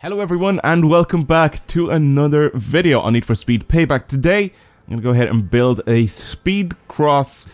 Hello everyone and welcome back to another video on Need for Speed Payback. Today I'm going to go ahead and build a SPEEDCROSS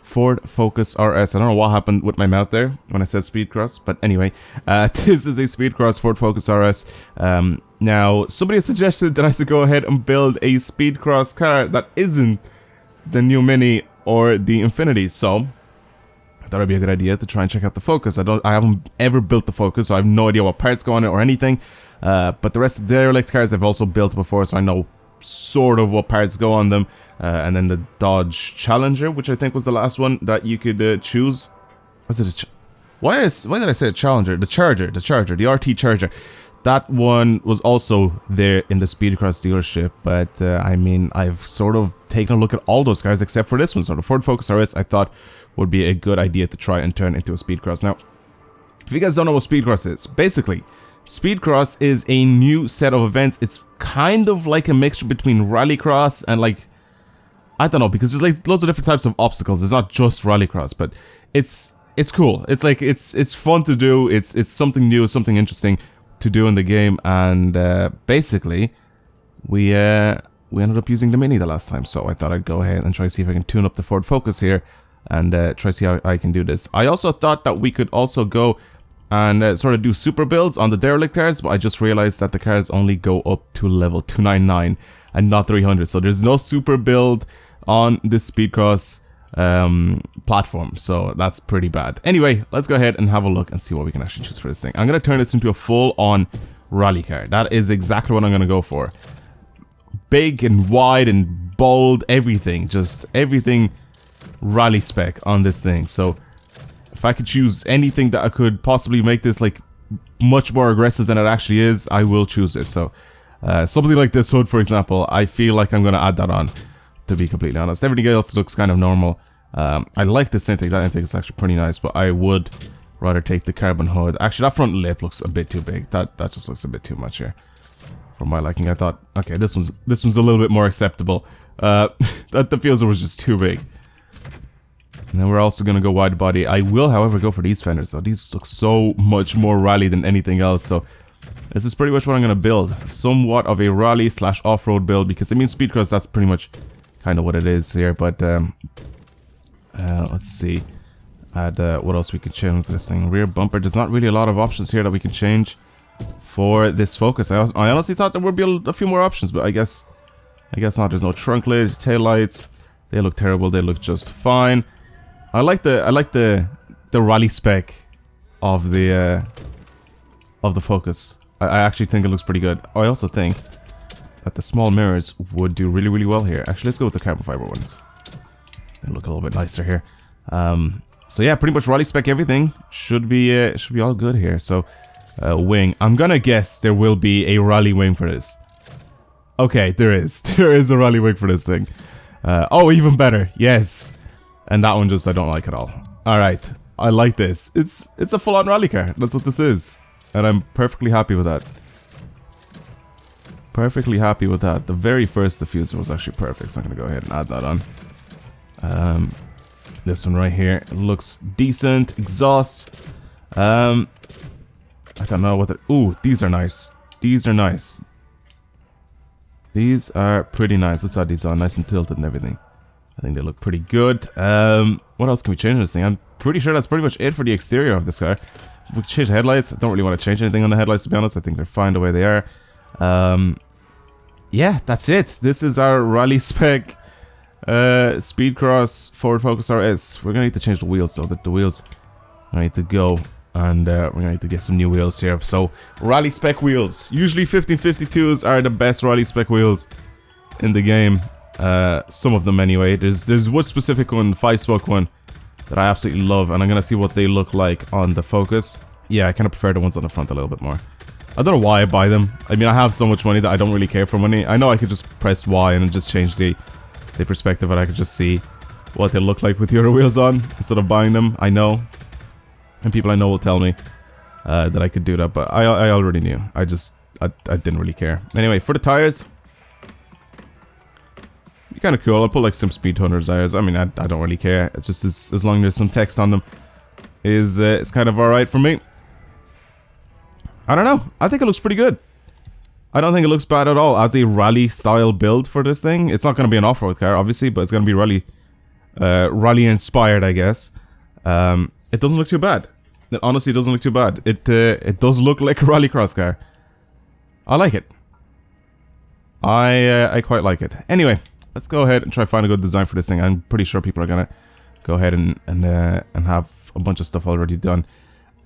Ford Focus RS. I don't know what happened with my mouth there when I said SPEEDCROSS, but anyway, this is a SPEEDCROSS Ford Focus RS. Now, somebody has suggested that I should go ahead and build a SPEEDCROSS car that isn't the new Mini or the Infiniti, so I thought it'd be a good idea to try and check out the Focus. I haven't ever built the Focus, so I have no idea what parts go on it or anything. But the rest of the derelict cars I've also built before, so I know sort of what parts go on them. And then the Dodge Challenger, which I think was the last one that you could choose. Was it why did I say a Challenger? The Charger, the RT Charger. That one was also there in the SPEEDCROSS dealership, but I mean, I've sort of taken a look at all those cars except for this one. So the Ford Focus RS I thought would be a good idea to try and turn into a SPEEDCROSS. Now, if you guys don't know what SPEEDCROSS is, basically, SPEEDCROSS is a new set of events. It's kind of like a mixture between Rallycross and like, I don't know, because there's like loads of different types of obstacles. It's not just Rallycross, but it's cool. It's like it's fun to do. It's something new, something interesting to do in the game. And basically, we ended up using the Mini the last time, so I thought I'd go ahead and try to see if I can tune up the Ford Focus here and try to see how I can do this. I also thought that we could also go and sort of do super builds on the derelict cars, but I just realized that the cars only go up to level 299 and not 300, so there's no super build on this SPEEDCROSS platform, so that's pretty bad. Anyway, let's go ahead and have a look and see what we can actually choose for this thing. I'm going to turn this into a full-on rally car. That is exactly what I'm going to go for. Big and wide and bold, everything, just everything rally spec on this thing. So if I could choose anything that I could possibly make this like much more aggressive than it actually is, I will choose it. So something like this hood, for example, I feel like I'm going to add that on, to be completely honest. Everything else looks kind of normal. I like this intake. That intake is actually pretty nice, but I would rather take the carbon hood. Actually, that front lip looks a bit too big. That just looks a bit too much here for my liking. I thought, okay, this one's a little bit more acceptable. That the diffuser was just too big. And then we're also going to go wide body. I will, however, go for these fenders, though. These look so much more rally than anything else, so this is pretty much what I'm going to build. Somewhat of a rally / off-road build, because I mean, SPEEDCROSS, that's pretty much kind of what it is here, but let's see. Add what else we could change with this thing. Rear bumper. There's not really a lot of options here that we can change for this Focus. I honestly thought there would be a few more options, but I guess not. There's no trunk lid, tail lights. They look terrible. They look just fine. I like the rally spec of the Focus. I actually think it looks pretty good. I also think that the small mirrors would do really well here. Actually, let's go with the carbon fiber ones. They look a little bit nicer here. So yeah, pretty much rally spec everything should be all good here. So wing. I'm gonna guess there will be a rally wing for this. Okay, there is. There is a rally wing for this thing. Oh, even better. Yes. And that one just I don't like at all. Alright, I like this. It's a full-on rally car. That's what this is. And I'm perfectly happy with that. Perfectly happy with that. The very first diffuser was actually perfect, so I'm going to go ahead and add that on. This one right here looks decent. Exhaust. I don't know what the... Ooh, these are nice. These are nice. These are pretty nice. Let's add these on. Nice and tilted and everything. I think they look pretty good. What else can we change in this thing? I'm pretty sure that's pretty much it for the exterior of this car. If we change the headlights, I don't really want to change anything on the headlights, to be honest. I think they're fine the way they are. Yeah, that's it. This is our rally spec SPEEDCROSS Ford Focus RS. We're going to need to change the wheels, though. The wheels are going to need to go. And we're going to need to get some new wheels here. So, rally spec wheels. Usually 1552s are the best rally spec wheels in the game. Some of them anyway. There's one specific one, 5-spoke one, that I absolutely love, and I'm gonna see what they look like on the Focus. Yeah, I kind of prefer the ones on the front a little bit more. I don't know why I buy them. I mean, I have so much money that I don't really care for money. I know I could just press Y and just change the perspective, and I could just see what they look like with the other wheels on instead of buying them. I know, and people I know will tell me that I could do that, but I already knew. I didn't really care. Anyway, for the tires, kind of cool. I'll put like some Speed Hunters tires. I mean, I don't really care. It's just as long as there's some text on them, it's kind of alright for me. I don't know. I think it looks pretty good. I don't think it looks bad at all as a rally style build for this thing. It's not going to be an off-road car, obviously, but it's going to be rally inspired, I guess. It doesn't look too bad. It honestly doesn't look too bad. It does look like a rallycross car. I like it. I quite like it. Anyway, let's go ahead and try to find a good design for this thing. I'm pretty sure people are gonna go ahead and have a bunch of stuff already done.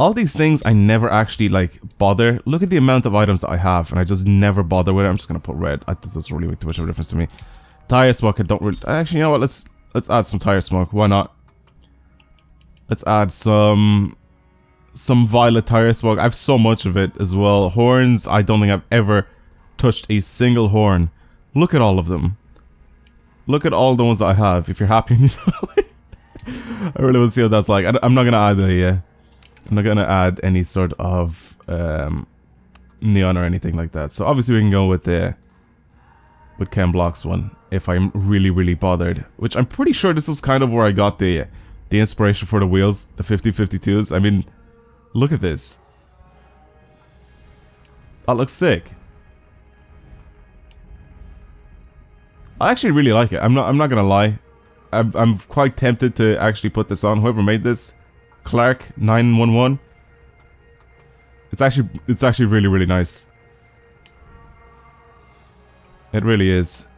All these things I never actually like bother. Look at the amount of items that I have, and I just never bother with it. I'm just gonna put red. That doesn't really make too much of a difference to me. Tire smoke, I don't really. Actually, you know what? Let's add some tire smoke. Why not? Let's add some violet tire smoke. I have so much of it as well. Horns, I don't think I've ever touched a single horn. Look at all of them. Look at all the ones that I have. If you're happy, you know, I really want to see what that's like. I'm not gonna add I'm not gonna add any sort of neon or anything like that. So obviously we can go with Ken Block's one if I'm really bothered. Which I'm pretty sure this is kind of where I got the inspiration for the wheels, the 5052s. I mean, look at this. That looks sick. I actually really like it. I'm not gonna lie. I'm quite tempted to actually put this on. Whoever made this, Clark 911. It's actually really nice. It really is.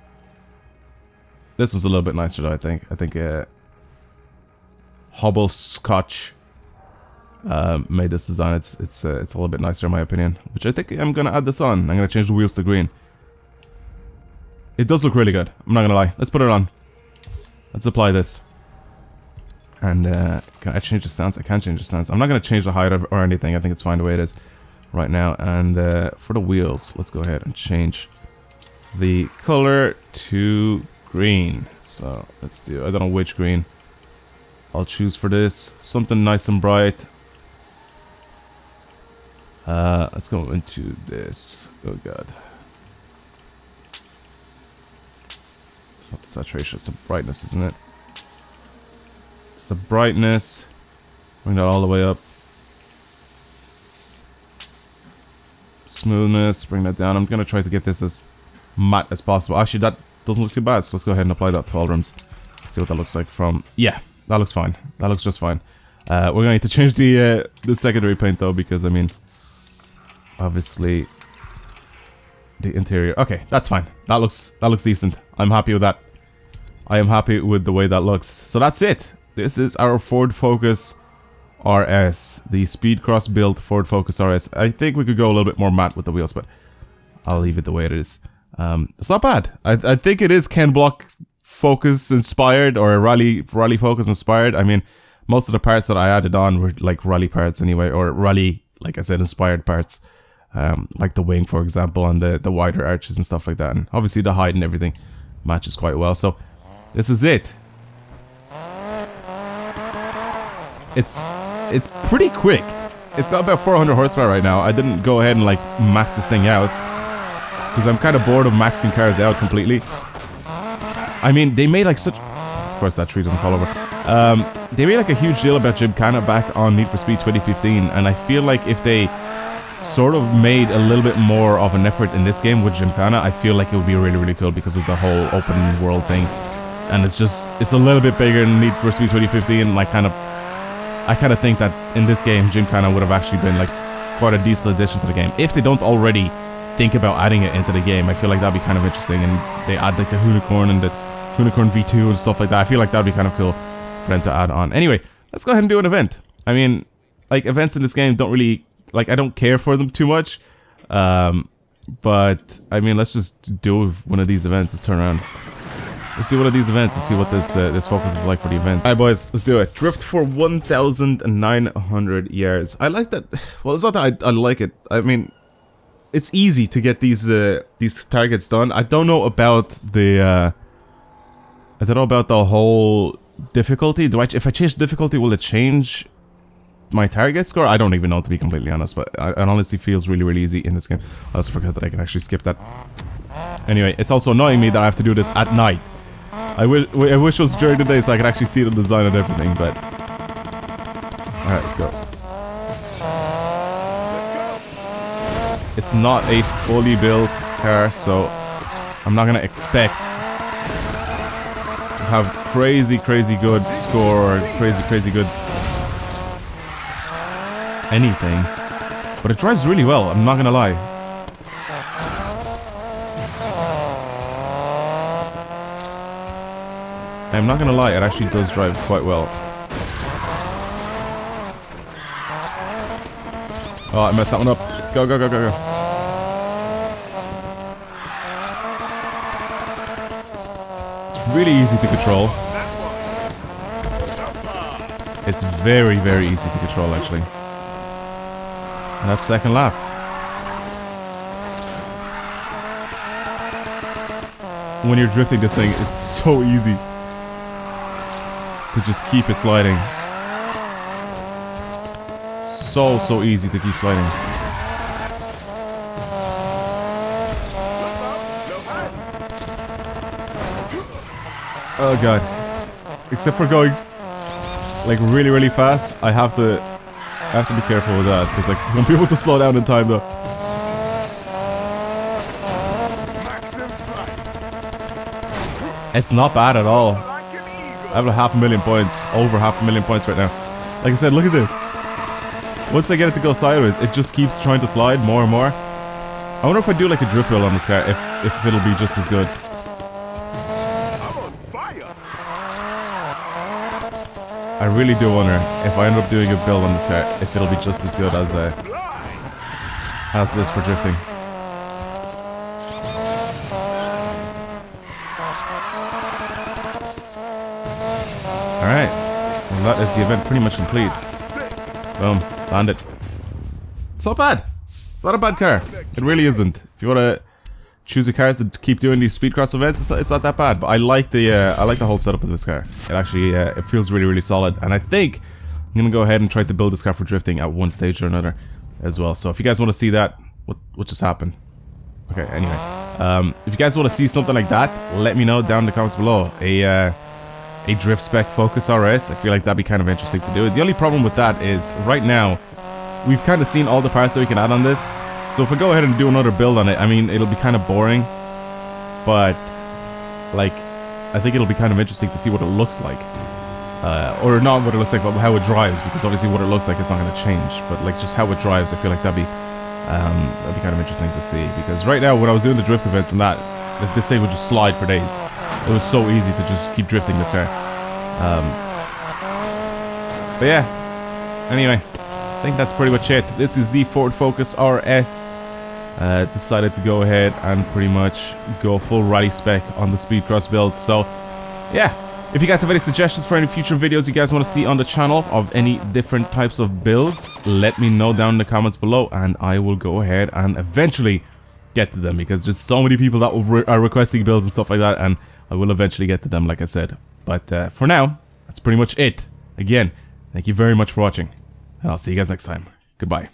This was a little bit nicer though, I think. I think Hobble Scotch made this design. It's a little bit nicer in my opinion. Which I think I'm gonna add this on. I'm gonna change the wheels to green. It does look really good. I'm not gonna lie. Let's put it on. Let's apply this. And can I change the stance? I can't change the stance. I'm not gonna change the height or anything. I think it's fine the way it is right now. And for the wheels, let's go ahead and change the color to green. So let's do. I don't know which green I'll choose for this. Something nice and bright. Let's go into this. Oh god. It's not the saturation, it's the brightness, isn't it? It's the brightness. Bring that all the way up. Smoothness, bring that down. I'm gonna try to get this as matte as possible. Actually, that doesn't look too bad, so let's go ahead and apply that to all rims. See what that looks like from... Yeah, that looks fine. That looks just fine. We're gonna need to change the secondary paint though, because I mean... Obviously... The interior. Okay, that's fine. That looks decent. I'm happy with that. I am happy with the way that looks. So that's it. This is our Ford Focus RS. The SPEEDCROSS built Ford Focus RS. I think we could go a little bit more matte with the wheels, but I'll leave it the way it is. It's not bad. I think it is Ken Block Focus inspired, or Rally Focus inspired. I mean, most of the parts that I added on were like rally parts anyway, or rally, like I said, inspired parts. Like the wing, for example, and the wider arches and stuff like that. And obviously the height and everything matches quite well. So this is it. It's pretty quick. It's got about 400 horsepower right now. I didn't go ahead and like max this thing out because I'm kind of bored of maxing cars out completely. I mean, they made like such... Of course that tree doesn't fall over. They made like a huge deal about Gymkhana back on Need for Speed 2015, and I feel like if they sort of made a little bit more of an effort in this game with Gymkhana, I feel like it would be really cool because of the whole open world thing. And it's a little bit bigger than Need for Speed 2015, and I kind of think that in this game Gymkhana would have actually been like quite a decent addition to the game. If they don't already think about adding it into the game, I feel like that'd be kind of interesting, and they add like the Unicorn and the Unicorn V2 and stuff like that. I feel like that'd be kind of cool for them to add on. Anyway, let's go ahead and do an event. I mean, like, events in this game don't really... Like, I don't care for them too much, but I mean, let's just do one of these events. Let's turn around. Let's do one of these events and see what this focus is like for the events. Alright boys, let's do it. Drift for 1,900 yards. I like that. Well, it's not that I like it. I mean, it's easy to get these targets done. I don't know about the whole difficulty. If I change difficulty, will it change my target score? I don't even know, to be completely honest, but it honestly feels really easy in this game. I also forgot that I can actually skip that. Anyway, it's also annoying me that I have to do this at night. I wish it was during the day so I could actually see the design and everything, but... Alright, let's go. It's not a fully built car, so I'm not gonna expect to have crazy good score or crazy good anything. But it drives really well, I'm not gonna lie. I'm not gonna lie, it actually does drive quite well. Oh, I messed that one up. Go. It's really easy to control. It's very easy to control, actually. And that's second lap. When you're drifting this thing, it's so easy to just keep it sliding. So easy to keep sliding. Oh god. Except for going like really fast, I have to be careful with that, because like I want people to slow down in time though. It's not bad at all. I have like 500,000 points, over 500,000 points right now. Like I said, look at this. Once I get it to go sideways, it just keeps trying to slide more and more. I wonder if I do like a drift wheel on this car, if it'll be just as good. I'm on fire. I really do wonder if I end up doing a build on this car, if it'll be just as good as this for drifting. Alright, well that is the event pretty much complete. Boom, landed. It's not bad. It's not a bad car. It really isn't. If you want to choose a car to keep doing these speedcross events, it's not that bad. But I like the whole setup of this car. It actually it feels really solid, and I think I'm gonna go ahead and try to build this car for drifting at one stage or another as well. So if you guys want to see that, what just happened? Okay, anyway, if you guys want to see something like that, let me know down in the comments below. A drift spec Focus RS, I feel like that'd be kind of interesting to do. The only problem with that is, right now, we've kind of seen all the parts that we can add on this. So if I go ahead and do another build on it, I mean, it'll be kind of boring. But, like, I think it'll be kind of interesting to see what it looks like. Or not what it looks like, but how it drives. Because obviously what it looks like is not going to change. But, like, just how it drives, I feel like that'd be kind of interesting to see. Because right now, when I was doing the drift events and that, like, this thing would just slide for days. It was so easy to just keep drifting this car. But yeah, anyway, I think that's pretty much it. This is the Ford Focus RS. Decided to go ahead and pretty much go full rally spec on the Speedcross build. So yeah, if you guys have any suggestions for any future videos you guys want to see on the channel of any different types of builds, let me know down in the comments below, and I will go ahead and eventually get to them, because there's so many people that are requesting builds and stuff like that, and I will eventually get to them, like I said. But for now, that's pretty much it. Again, thank you very much for watching, and I'll see you guys next time. Goodbye.